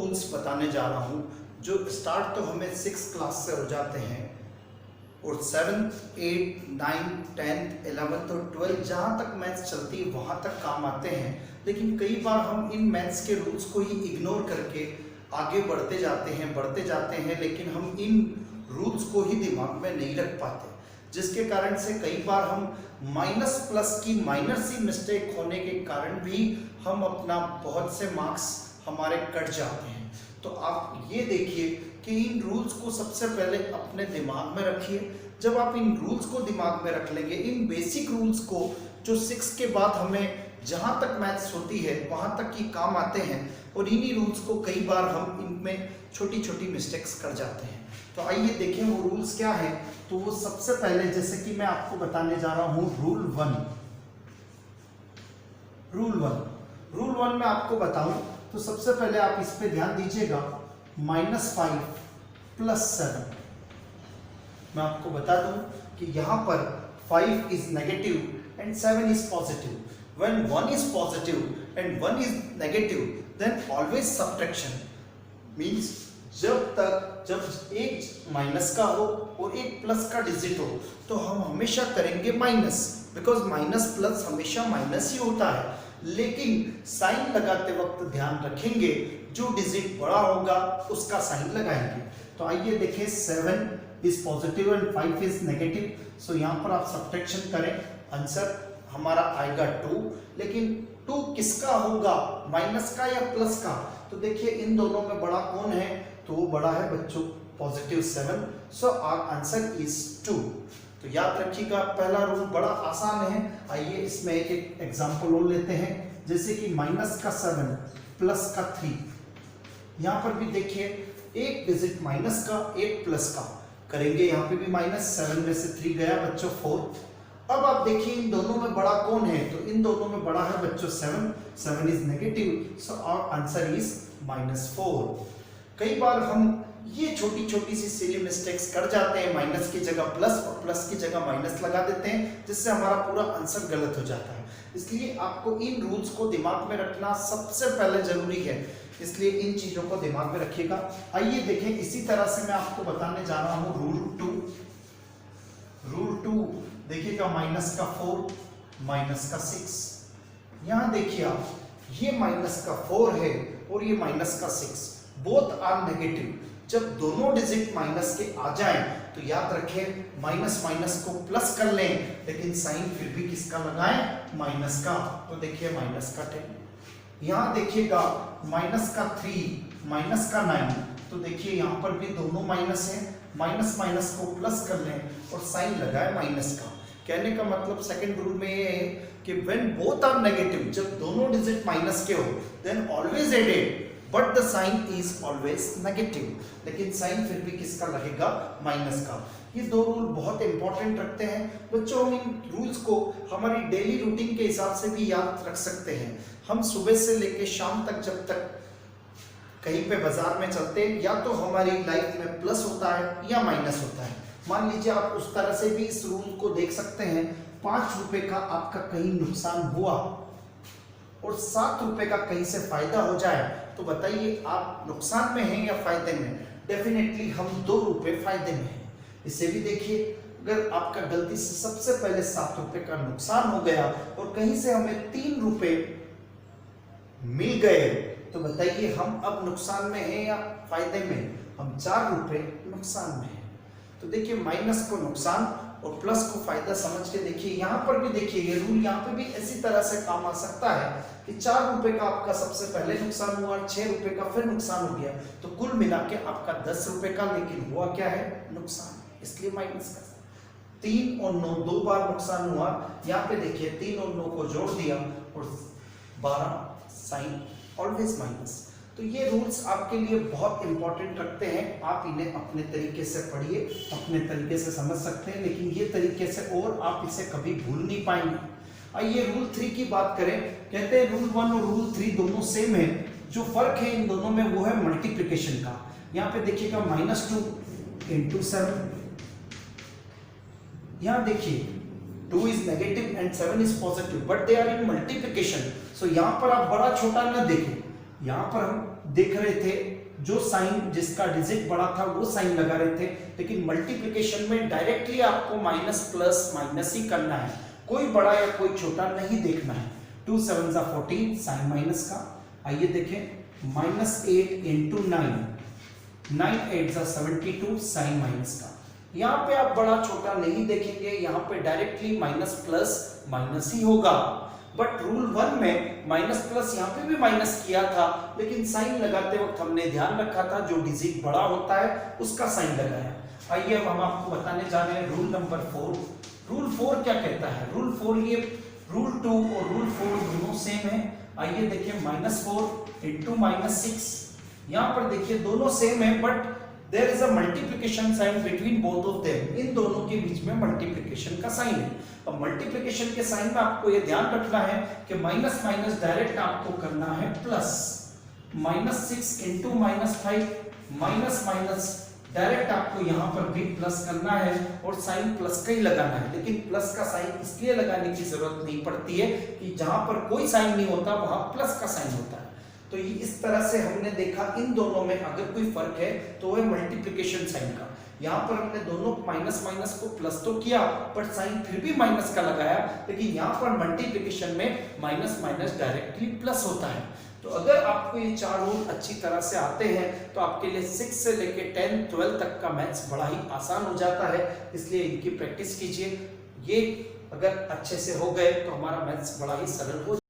Rules बताने जा रहा हूँ जो स्टार्ट तो हमें 6 क्लास से हो जाते हैं और 7th, 8th, 9th, 10th, 11th और 12th जहाँ तक मैथ्स चलती है वहाँ तक काम आते हैं। लेकिन कई बार हम इन मैथ्स के रूल्स को ही इग्नोर करके आगे बढ़ते जाते हैं लेकिन हम इन रूल्स को ही दिमाग में नहीं रख पाते, जिसके कारण से कई बार हम माइनस प्लस की माइनर सी मिस्टेक होने के कारण भी हम अपना बहुत से मार्क्स हमारे कट जाते हैं। तो आप ये देखिए कि इन रूल्स को सबसे पहले अपने दिमाग में रखिए। जब आप इन रूल्स को दिमाग में रख लेंगे, इन बेसिक रूल्स को जो 6 के बाद हमें जहाँ तक मैथ्स होती है वहाँ तक ही काम आते हैं और इन्हीं रूल्स को कई बार हम इनमें छोटी छोटी मिस्टेक्स कर जाते हैं। तो आइए देखें वो रूल्स क्या है। तो वो सबसे पहले जैसे कि मैं आपको बताने जा रहा हूँ रूल वन में आपको बताऊं तो सबसे पहले आप इस पे ध्यान दीजिएगा। -5 + 7 मैं आपको बता दूं कि यहाँ पर 5 is negative and 7 is positive. When 1 is positive and 1 is negative, then always subtraction means जब एक माइनस का हो और एक प्लस का डिजिट हो तो हम हमेशा करेंगे माइनस, बिकॉज माइनस प्लस हमेशा माइनस ही होता है। लेकिन साइन लगाते वक्त ध्यान रखेंगे जो डिजिट बड़ा होगा उसका साइन लगाएंगे। तो आइए देखें 7 is positive and 5 is negative. So यहाँ पर आप सब्ट्रैक्शन करें, आंसर हमारा आएगा 2। लेकिन 2 किसका होगा, माइनस का या प्लस का? तो देखिए इन दोनों में बड़ा कौन है, तो वो बड़ा है बच्चों +7। So our answer is 2। तो याद रखिएगा पहला रूल बड़ा आसान है। आइए इसमें एक एग्जांपल और लेते हैं, जैसे कि -7 + 3। यहाँ पर भी देखिए एक डिजिट माइनस का एक प्लस का करेंगे, यहाँ पे भी -7 में से 3 गया बच्चों 4। अब आप देखिए इन दोनों में बड़ा कौन है, तो इन दोनों में बड़ा है बच्चों 7 is negative. So our answer is -4। कई बार हम ये छोटी छोटी सी सिली मिस्टेक्स कर जाते हैं, माइनस की जगह प्लस और प्लस की जगह माइनस लगा देते हैं, जिससे हमारा पूरा आंसर गलत हो जाता है। इसलिए आपको इन रूल्स को दिमाग में रखना सबसे पहले जरूरी है, इसलिए इन चीजों को दिमाग में रखिएगा। आइए देखें इसी तरह से मैं आपको बताने जा रहा हूँ रूल 2। देखिएगा -4 -6। यहाँ देखिए आप, ये -4 है और ये -6, बोथ आर नेगेटिव। जब दोनों डिजिट माइनस के आ जाएं तो याद रखें माइनस माइनस को प्लस कर लें, लेकिन साइन फिर भी किसका लगाएं, माइनस का। तो देखिए -10। यहाँ देखिएगा -3 -9। तो देखिए यहाँ पर भी दोनों माइनस है, माइनस माइनस को प्लस कर लें और साइन लगाए माइनस का। कहने का मतलब सेकंड रूल में ये है कि व्हेन बोथ आर नेगेटिव, जब दोनों डिजिट माइनस के हो, then always added but the sign is always negative. लेकिन साइन फिर भी किसका लगेगा, माइनस का। ये 2 रूल बहुत इंपॉर्टेंट रखते हैं बच्चों। हम इन रूल्स को हमारी डेली रूटीन के हिसाब से भी याद रख सकते हैं। हम सुबह से लेकर शाम तक जब तक कहीं पे बाजार में चलते हैं, या तो हमारी लाइफ में प्लस होता है या माइनस होता है। मान लीजिए आप उस तरह से भी इस रूल को देख सकते हैं, 5 रुपए का आपका कहीं नुकसान हुआ और 7 रुपए का कहीं से फायदा हो जाए, तो बताइए आप नुकसान में हैं या फायदे में? डेफिनेटली हम 2 रुपए फायदे में हैं। इसे भी देखिए, अगर आपका गलती से सबसे पहले 7 रुपए का नुकसान हो गया और कहीं से हमें 3 रुपए मिल गए, तो बताइए हम अब नुकसान में हैं या फायदे में? हम 4 रुपए नुकसान में हैं। तो देखिए माइनस को नुकसान और प्लस को फायदा समझ के देखिए। यहाँ पर भी देखिए ये रूल यहाँ पे भी इसी तरह से काम आ सकता है कि 4 रुपए का आपका सबसे पहले नुकसान हुआ, 6 रुपए का फिर नुकसान हो गया, तो कुल मिला के आपका 10 रुपए का, लेकिन हुआ क्या है, नुकसान, इसलिए माइनस का। 3 और 9 2 बार नुकसान हुआ। यहाँ पे देखिए 3 और 9 को जोड़ दिया और 12, साइन ऑलवेज माइनस। तो ये रूल्स आपके लिए बहुत इंपॉर्टेंट रखते हैं। आप इन्हें अपने तरीके से पढ़िए, अपने तरीके से समझ सकते हैं, लेकिन ये तरीके से और आप इसे कभी भूल नहीं पाएंगे। आइए रूल 3 की बात करें। कहते हैं रूल 1 और रूल 3 दोनों सेम है, जो फर्क है इन दोनों में वो है मल्टीप्लिकेशन का। यहाँ पे देखिएगा -2 × 7। यहाँ देखिए 2 is negative and 7 is positive, but they are in multiplication. So यहाँ पर आप बड़ा छोटा न देखें, यहाँ पर हम देख रहे थे जो साइन जिसका डिजिट बड़ा था वो साइन लगा रहे थे, लेकिन मल्टीप्लिकेशन में डायरेक्टली आपको माइनस प्लस माइनस ही करना है, कोई बड़ा या कोई छोटा नहीं देखना है। 2 7 14 साइन माइनस का, आइए देखें -8 × 9, 9 8 72 साइन माइनस का। यहाँ पे आप बड़ा छोटा नहीं देखेंगे, यहाँ पे डायरेक्टली माइनस प्लस माइनस ही होगा। बट रूल 1 में माइनस प्लस यहाँ पे भी माइनस किया था, लेकिन साइन लगाते वक्त हमने ध्यान रखा था जो डिजिट बड़ा होता है उसका साइन लगाया। आइए अब हम आपको बताने जा रहे हैं रूल नंबर 4। रूल 4 क्या कहता है? रूल 4 ये रूल 2 और रूल 4 दोनों सेम है। आइए देखिए -4 × -6, यहाँ पर देखिए दोनों सेम है, but there is a multiplication sign between both of them. इन दोनों के बीच में मल्टीप्लिकेशन का साइन है। अब मल्टीप्लिकेशन के साइन में आपको ये ध्यान रखना है कि माइनस माइनस डायरेक्ट आपको करना है प्लस। -6 × -5 माइनस माइनस डायरेक्ट आपको यहाँ पर भी प्लस करना है और साइन प्लस का ही लगाना है, लेकिन प्लस का साइन इसलिए लगाने की जरूरत नहीं पड़ती है कि जहां पर कोई साइन नहीं होता वहां प्लस का साइन होता है। तो ये इस तरह से हमने देखा इन दोनों में अगर कोई फर्क है तो वह मल्टीप्लिकेशन साइन का। यहाँ पर हमने दोनों माइनस माइनस को प्लस तो किया बट साइन फिर भी माइनस का लगाया, लेकिन यहाँ पर मल्टीप्लिकेशन में माइनस माइनस डायरेक्टली प्लस होता है। तो अगर आपको ये 4 रूल अच्छी तरह से आते हैं तो आपके लिए 6 से लेके 10 12 तक का मैथ्स बड़ा ही आसान हो जाता है, इसलिए इनकी प्रैक्टिस कीजिए। ये अगर अच्छे से हो गए तो हमारा मैथ्स बड़ा ही सरल हो